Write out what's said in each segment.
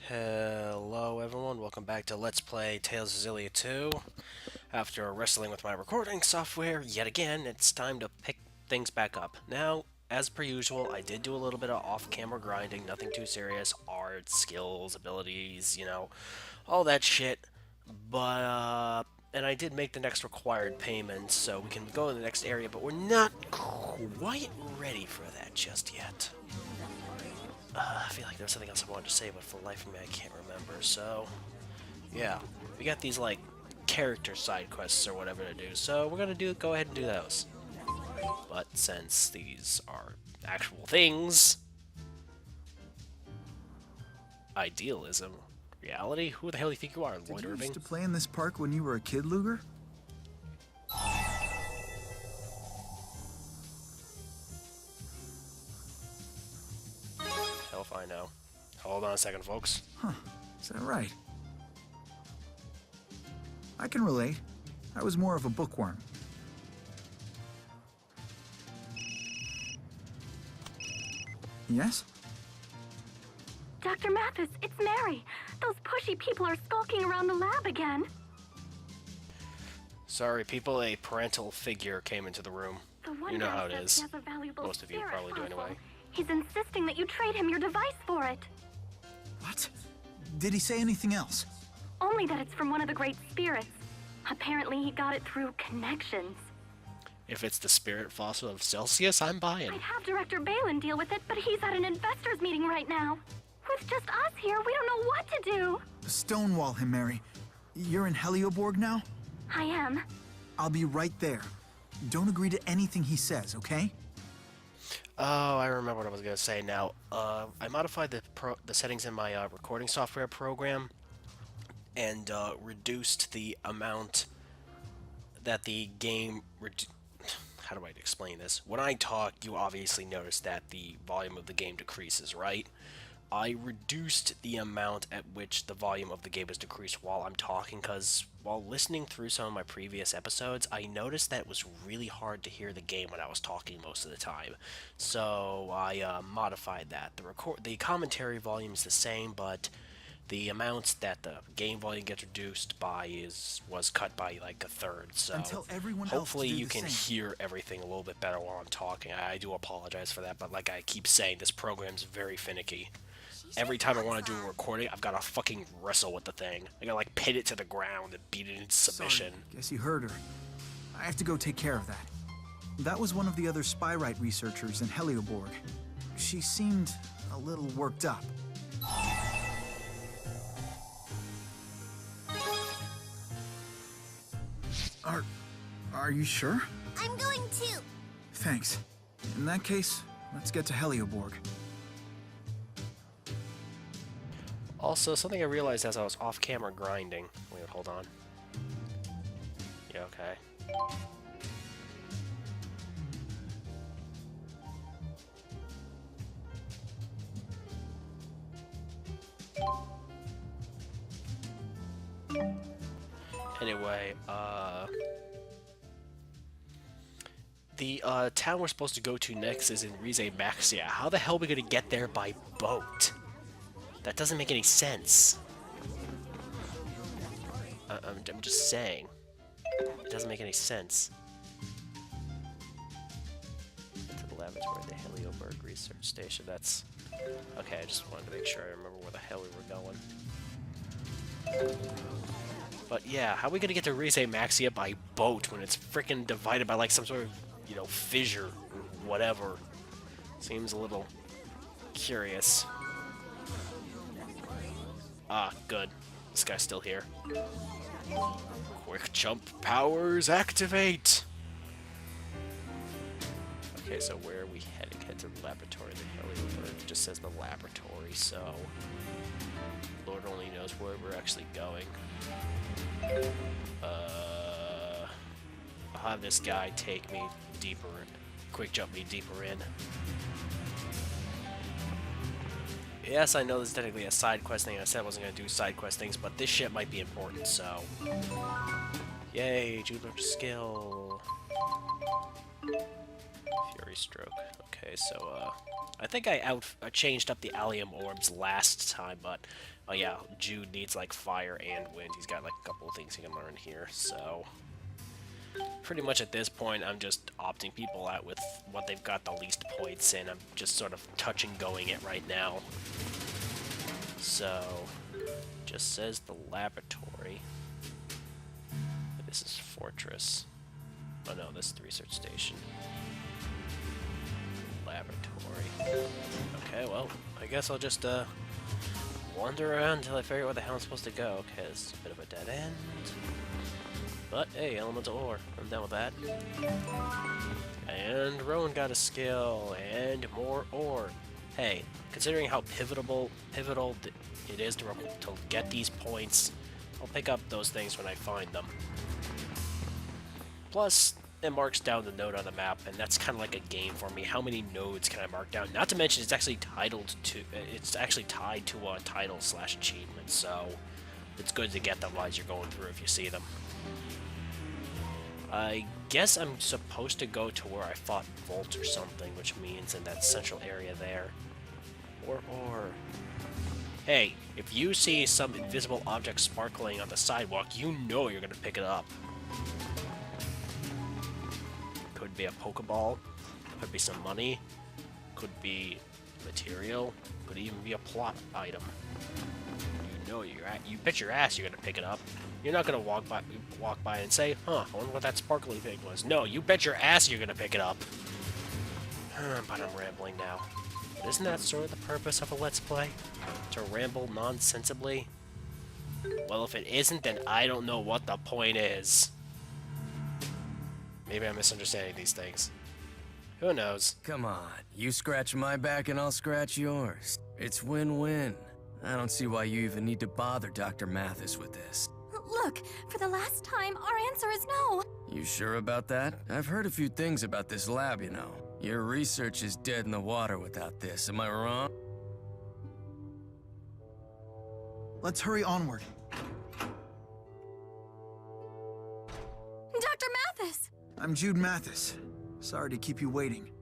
Hello everyone, welcome back to Let's Play Tales of Xillia 2. After wrestling with my recording software yet again, it's time to pick things back up. Now, as per usual, I did do a little bit of off-camera grinding, nothing too serious, art, skills, abilities, all that shit. And I did make the next required payment, so we can go to the next area, but we're not quite ready for that just yet. I feel like there's something else I wanted to say, but for the life of me, I can't remember. So, yeah, we got these like character side quests or whatever to do. So we're gonna go ahead and do those. But since these are actual things, idealism, reality. Who the hell do you think you are, Lloyd Did you Irving? used to play in this park when you were a kid, Luger? Hell if I know. Hold on a second, folks. Huh, is that right? I can relate. I was more of a bookworm. Yes? Dr. Mathis, it's Mary. Those pushy people are skulking around the lab again. Sorry, people, a parental figure came into the room. The one You know guy how it says is. he has a valuable Most of you spirit probably do fossil. anyway. He's insisting that you trade him your device for it. What? Did he say anything else? Only that it's from one of the great spirits. Apparently he got it through connections. If it's the spirit fossil of Celsius, I'm buying. I'd have Director Balin deal with it, but he's at an investors meeting right now. With just us here, we don't know what to do. Stonewall him, Mary. You're in Helioborg now? I am. I'll be right there. Don't agree to anything he says, okay? Oh, I remember what I was gonna say now. I modified the settings in my recording software program and reduced the amount that the game. How do I explain this? When I talk, you obviously notice that the volume of the game decreases, right? I reduced the amount at which the volume of the game is decreased while I'm talking, because while listening through some of my previous episodes, I noticed that it was really hard to hear the game when I was talking most of the time. So I modified that. The commentary volume is the same, but the amounts that the game volume gets reduced by was cut by like a third. So Until everyone else hopefully to do you the can same. hear everything a little bit better while I'm talking. I do apologize for that, but like I keep saying, this program's very finicky. Every time I want to do a recording, I've got to fucking wrestle with the thing. I gotta like pin it to the ground and beat it into submission. Sorry, guess you heard her. I have to go take care of that. That was one of the other Spyrite researchers in Helioborg. She seemed a little worked up. Are you sure? I'm going too. Thanks. In that case, let's get to Helioborg. Also, something I realized as I was off camera grinding. Wait, hold on. Yeah, okay. Anyway, the town we're supposed to go to next is in Rize Maxia. How the hell are we gonna get there by boat? That doesn't make any sense. I'm just saying. It doesn't make any sense. To the laboratory, the Helioberg Research Station. That's... Okay, I just wanted to make sure I remember where the hell we were going. But yeah, how are we gonna get to Rize Maxia by boat when it's frickin' divided by like some sort of, fissure or whatever? Seems a little curious. Ah, good. This guy's still here. Quick jump powers activate! Okay, so where are we heading? Head to the laboratory. The Helioberg just says the laboratory, so... Lord only knows where we're actually going. I'll have this guy take me deeper, quick jump me deeper in. Yes, I know this is technically a side quest thing. I said I wasn't going to do side quest things, but this shit might be important, so... Yay, Jupiter skill. Fury stroke. Okay, so, I think I changed up the allium orbs last time, but, oh yeah, Jude needs, like, fire and wind. He's got, like, a couple of things he can learn here, so... Pretty much at this point, I'm just opting people out with what they've got the least points in. I'm just sort of touch and going it right now. So, just says the laboratory. This is Fortress. Oh no, this is the research station. Laboratory. Okay, well, I guess I'll just, wander around until I figure out where the hell I'm supposed to go. Okay, this is a bit of a dead end. But, hey, elemental ore. I'm down with that. And Rowan got a skill, and more ore. Hey, considering how pivotal it is to get these points, I'll pick up those things when I find them. Plus, it marks down the node on the map, and that's kind of like a game for me. How many nodes can I mark down? Not to mention, it's actually tied to a title/achievement, so it's good to get them as you're going through if you see them. I guess I'm supposed to go to where I fought Volt or something, which means in that central area there. Or... Hey, if you see some invisible object sparkling on the sidewalk, you know you're gonna pick it up. Could be a Pokeball, could be some money, could be material, could even be a plot item. You know you bet your ass you're gonna pick it up. You're not gonna walk by and say, huh, I wonder what that sparkly thing was. No, you bet your ass you're gonna pick it up. But I'm rambling now. But isn't that sort of the purpose of a Let's Play? To ramble nonsensibly? Well, if it isn't, then I don't know what the point is. Maybe I'm misunderstanding these things. Who knows? Come on, you scratch my back and I'll scratch yours. It's win-win. I don't see why you even need to bother Dr. Mathis with this. Look, for the last time, our answer is no. You sure about that? I've heard a few things about this lab, you know. Your research is dead in the water without this, am I wrong? Let's hurry onward. Dr. Mathis! I'm Jude Mathis. Sorry to keep you waiting.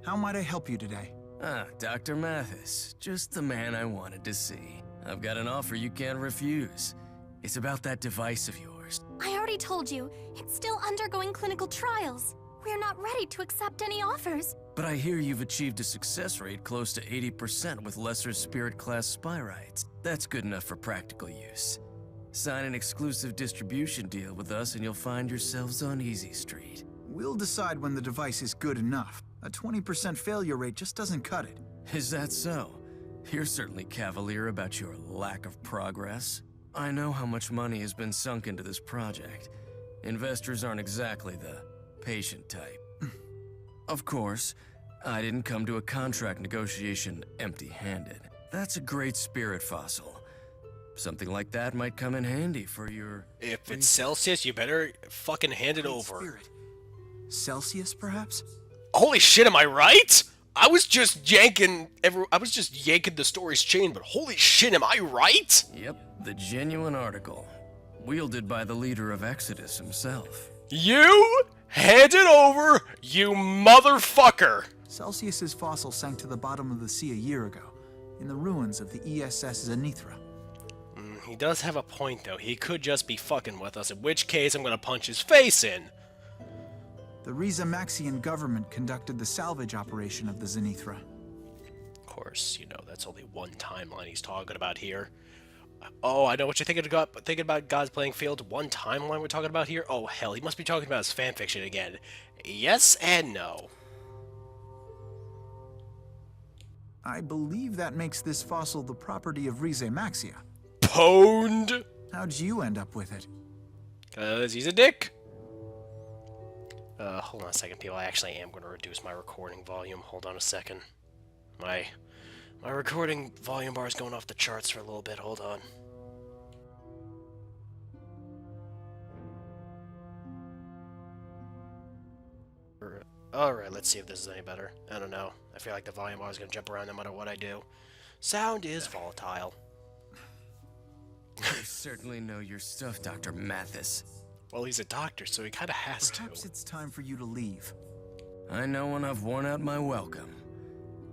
How might I help you today? Ah, Dr. Mathis. Just the man I wanted to see. I've got an offer you can't refuse. It's about that device of yours. I already told you, it's still undergoing clinical trials. We're not ready to accept any offers. But I hear you've achieved a success rate close to 80% with lesser spirit class spyrites. That's good enough for practical use. Sign an exclusive distribution deal with us and you'll find yourselves on Easy Street. We'll decide when the device is good enough. A 20% failure rate just doesn't cut it. Is that so? You're certainly cavalier about your lack of progress. I know how much money has been sunk into this project. Investors aren't exactly the patient type. Of course, I didn't come to a contract negotiation empty-handed. That's a great spirit fossil. Something like that might come in handy for your... If it's Celsius, you better fucking hand it Great over. spirit. Celsius, perhaps? Holy shit, am I right? I was just yanking the story's chain, but holy shit, am I right? Yep, the genuine article. Wielded by the leader of Exodus himself. You hand it over, you motherfucker! Celsius's fossil sank to the bottom of the sea a year ago, in the ruins of the ESS Zenithra. He does have a point, though. He could just be fucking with us, in which case I'm gonna punch his face in. The Rizamaxian government conducted the salvage operation of the Zenithra. Of course, you know, that's only one timeline he's talking about here. Oh, I know what you're thinking about God's playing field. One timeline we're talking about here? Oh, hell, he must be talking about his fanfiction again. Yes and no. I believe that makes this fossil the property of Rizamaxia. Pwned! How'd you end up with it? 'Cause he's a dick. Hold on a second, people. I actually am going to reduce my recording volume. Hold on a second. My recording volume bar is going off the charts for a little bit. Hold on. Alright, let's see if this is any better. I don't know. I feel like the volume bar is going to jump around no matter what I do. Sound is volatile. You certainly know your stuff, Dr. Mathis. Well, he's a doctor, so he kind of has to. Perhaps it's time for you to leave. I know when I've worn out my welcome.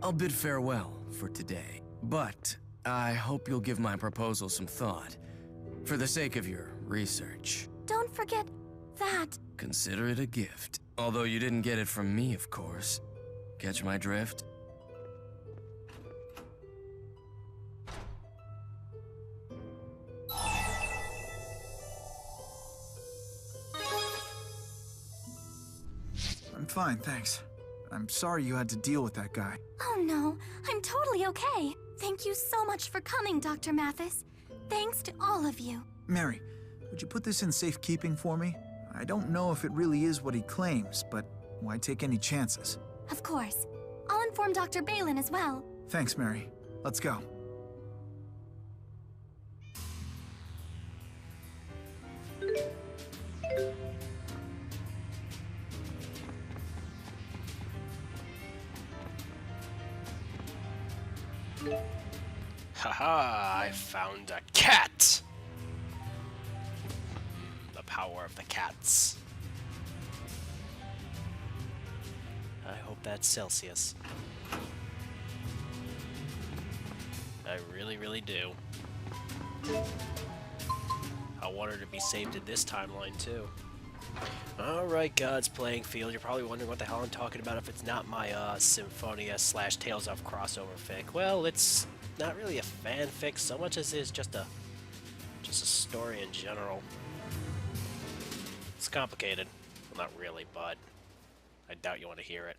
I'll bid farewell for today, but I hope you'll give my proposal some thought, for the sake of your research. Don't forget that. Consider it a gift, although you didn't get it from me, of course. Catch my drift? I'm fine, thanks. I'm sorry you had to deal with that guy. Oh no, I'm totally okay. Thank you so much for coming, Dr. Mathis. Thanks to all of you. Mary, would you put this in safekeeping for me? I don't know if it really is what he claims, but why take any chances? Of course. I'll inform Dr. Balin as well. Thanks, Mary. Let's go. Haha, I found a cat! The power of the cats. I hope that's Celsius. I really, really do. I want her to be saved in this timeline, too. Alright, God's playing field. You're probably wondering what the hell I'm talking about if it's not my Symphonia / Tales of crossover fic. Well, it's not really a fanfic so much as it is just a story in general. It's complicated. Well, not really, but I doubt you want to hear it.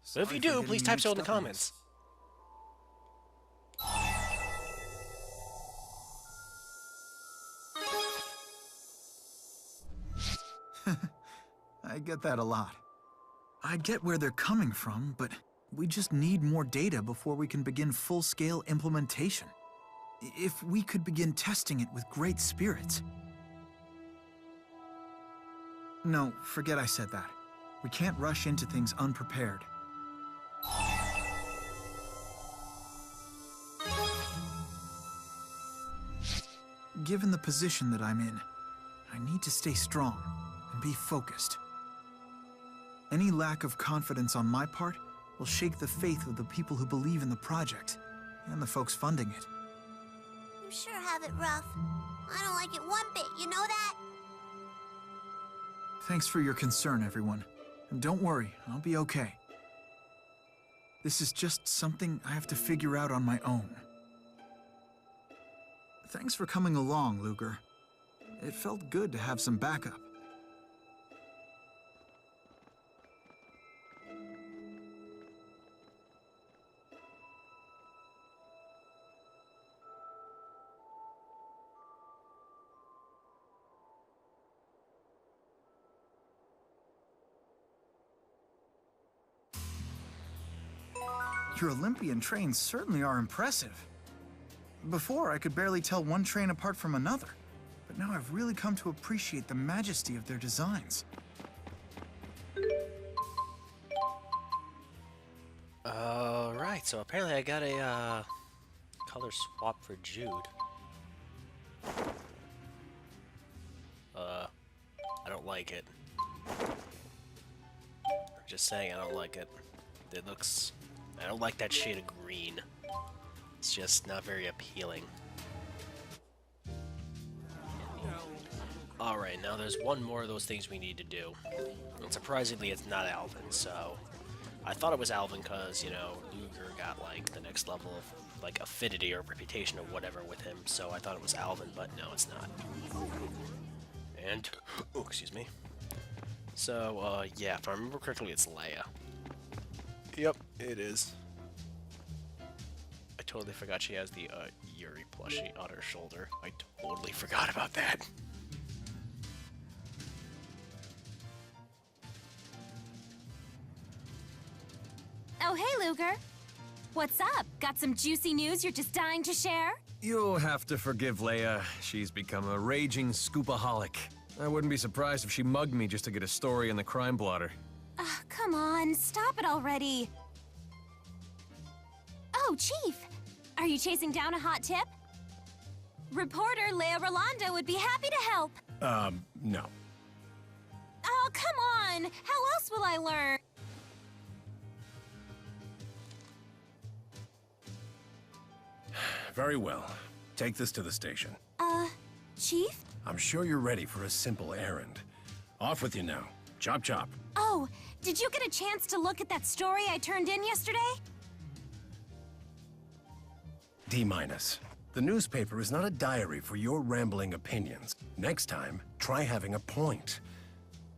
So if you do, please type so in the comments. I get that a lot. I get where they're coming from, but we just need more data before we can begin full-scale implementation. If we could begin testing it with great spirits. No, forget I said that. We can't rush into things unprepared. Given the position that I'm in, I need to stay strong and be focused. Any lack of confidence on my part will shake the faith of the people who believe in the project and the folks funding it. You sure have it rough. I don't like it one bit, you know that? Thanks for your concern, everyone. And don't worry, I'll be okay. This is just something I have to figure out on my own. Thanks for coming along, Luger. It felt good to have some backup. Your Olympian trains certainly are impressive. Before, I could barely tell one train apart from another, but now I've really come to appreciate the majesty of their designs. Alright, so apparently I got a color swap for Jude. I don't like it. I'm just saying I don't like it. It looks... I don't like that shade of green. It's just not very appealing. Alright, now there's one more of those things we need to do. And surprisingly, it's not Alvin, so... I thought it was Alvin because, you know, Luger got, like, the next level of, like, affinity or reputation or whatever with him, so I thought it was Alvin, but no, it's not. And... oh, excuse me. So, yeah, if I remember correctly, it's Leia. Yep, it is. I totally forgot she has the, Yuri plushie on her shoulder. I totally forgot about that. Oh, hey, Luger. What's up? Got some juicy news you're just dying to share? You'll have to forgive Leia. She's become a raging scoopaholic. I wouldn't be surprised if she mugged me just to get a story in the crime blotter. Come on, stop it already. Oh, Chief. Are you chasing down a hot tip? Reporter Leia Rolando would be happy to help. No. Oh, come on. How else will I learn? Very well. Take this to the station. Chief? I'm sure you're ready for a simple errand. Off with you now. Chop chop. Oh, did you get a chance to look at that story I turned in yesterday? D-. The newspaper is not a diary for your rambling opinions. Next time, try having a point.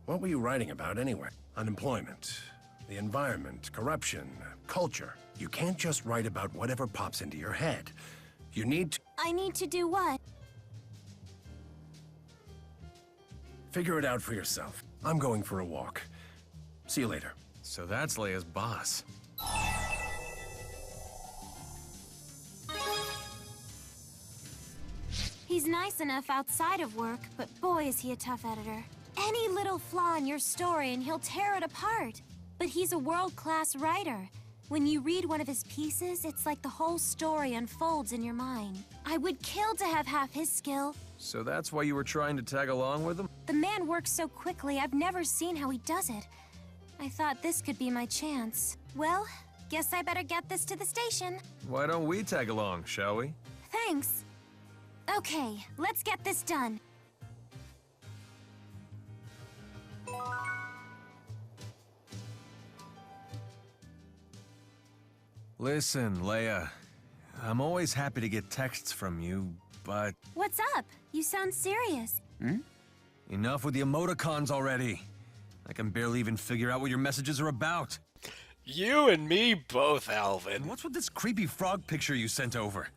What were you writing about anyway? Unemployment, the environment, corruption, culture. You can't just write about whatever pops into your head. You need to I need to do what? figure it out for yourself. I'm going for a walk. See you later. So that's Leia's boss. He's nice enough outside of work, but boy is he a tough editor. Any little flaw in your story and he'll tear it apart. But he's a world-class writer. When you read one of his pieces, it's like the whole story unfolds in your mind. I would kill to have half his skill. So that's why you were trying to tag along with him? The man works so quickly, I've never seen how he does it. I thought this could be my chance. Well, guess I better get this to the station. Why don't we tag along, shall we? Thanks. Okay, let's get this done. Listen, Leia. I'm always happy to get texts from you, but What's up? You sound serious. enough with the emoticons already. I can barely even figure out what your messages are about. You and me both, Alvin. And what's with this creepy frog picture you sent over?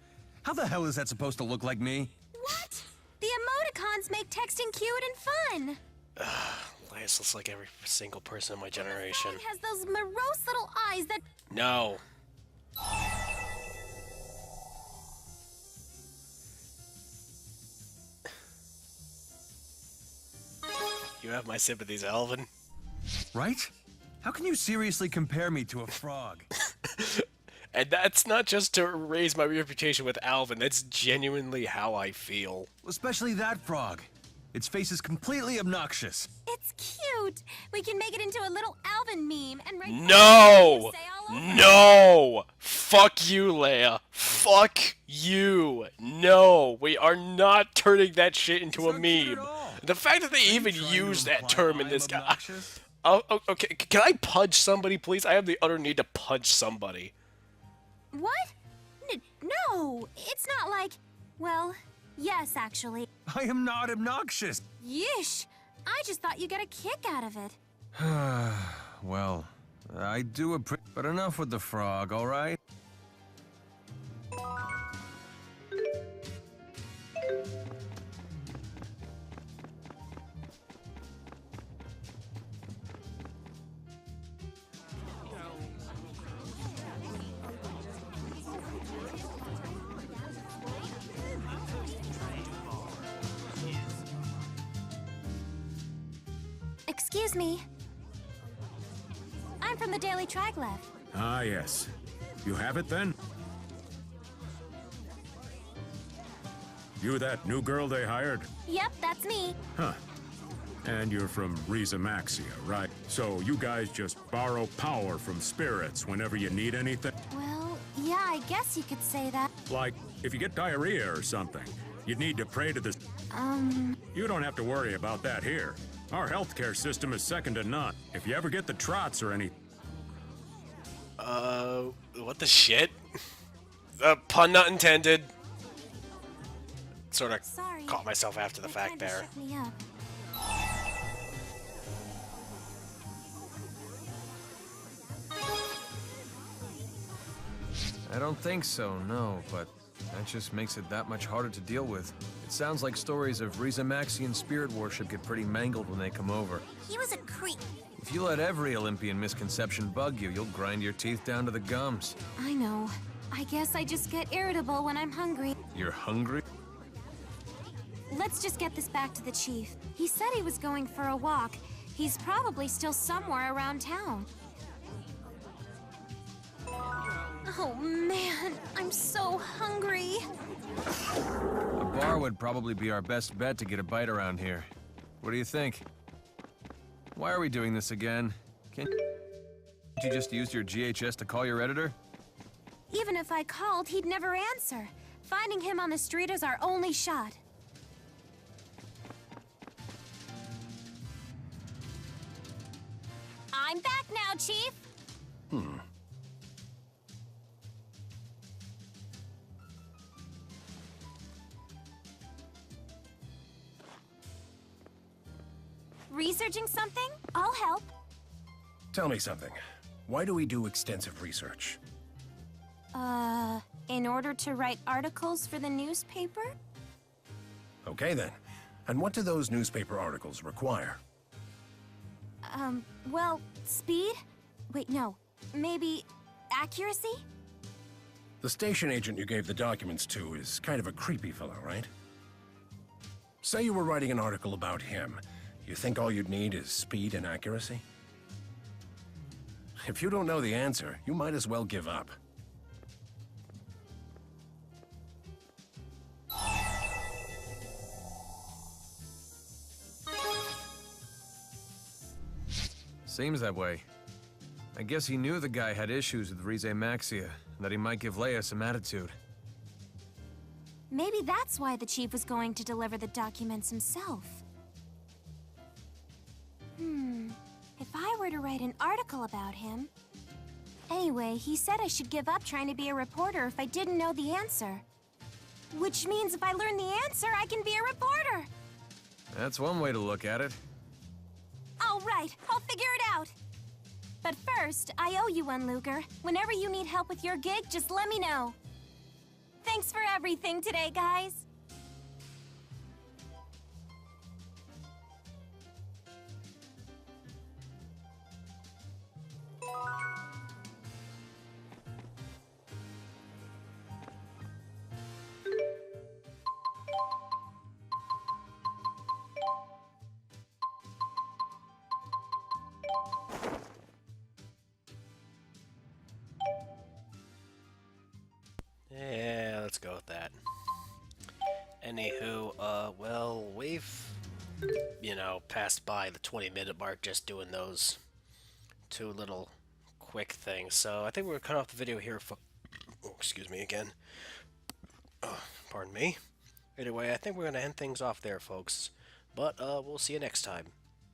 How the hell is that supposed to look like me? What? The emoticons make texting cute and fun. Leia's looks like every single person in my generation. It has those morose little eyes that... No. You have my sympathies, Alvin. Right? How can you seriously compare me to a frog? And that's not just to raise my reputation with Alvin, that's genuinely how I feel. Especially that frog. Its face is completely obnoxious. It's cute. We can make it into a little Alvin meme and write... No! Say all over. No! Fuck you, Leia. Fuck you. No, we are not turning that shit into a It's not cute meme. at all. The fact that they Are you even trying to use that imply term in I'm this guy. obnoxious? Oh, okay, can I punch somebody, please? I have the utter need to punch somebody. What? No, it's not like... Well, yes, actually. I am not obnoxious. Yeesh. I just thought you get a kick out of it. Well, I do appreciate... But enough with the frog, all right? Excuse me. I'm from the Daily Traglev. Ah, yes. You have it, then? You that new girl they hired? Yep, that's me. Huh. And you're from Riza Maxia, right? So you guys just borrow power from spirits whenever you need anything? Well, yeah, I guess you could say that. Like, if you get diarrhea or something, you'd need to pray to this... You don't have to worry about that here. Our healthcare system is second to none. If you ever get the trots or anything... What the shit? Pun not intended. Sort of Sorry. caught myself after the That fact kinda there. shook me up. I don't think so, no, but that just makes it that much harder to deal with. It sounds like stories of Riza Maxian spirit worship get pretty mangled when they come over. He was a creep. If you let every Olympian misconception bug you, you'll grind your teeth down to the gums. I know. I guess I just get irritable when I'm hungry. You're hungry? Let's just get this back to the chief. He said he was going for a walk. He's probably still somewhere around town. Oh man, I'm so hungry. A bar would probably be our best bet to get a bite around here. What do you think? Why are we doing this again? Can't you just use your GHS to call your editor? Even if I called, he'd never answer. Finding him on the street is our only shot. I'm back now, Chief. Researching something? I'll help. Tell me something. Why do we do extensive research? In order to write articles for the newspaper? Okay then. And what do those newspaper articles require? Well, speed? Wait, no. Maybe accuracy? The station agent you gave the documents to is kind of a creepy fellow, right? Say you were writing an article about him. You think all you'd need is speed and accuracy? If you don't know the answer, you might as well give up. Seems that way. I guess he knew the guy had issues with Rize Maxia, and that he might give Leia some attitude. Maybe that's why the chief was going to deliver the documents himself. If I were to write an article about him... Anyway, he said I should give up trying to be a reporter if I didn't know the answer. Which means if I learn the answer, I can be a reporter! That's one way to look at it. All right, I'll figure it out. But first, I owe you one, Luger. Whenever you need help with your gig, just let me know. Thanks for everything today, guys. Yeah, let's go with that. Anywho, well, we've, passed by the 20-minute mark just doing those two little quick things. So I think we're gonna cut off the video here. Oh, excuse me again. Pardon me. Anyway, I think we're gonna end things off there, folks. But we'll see you next time.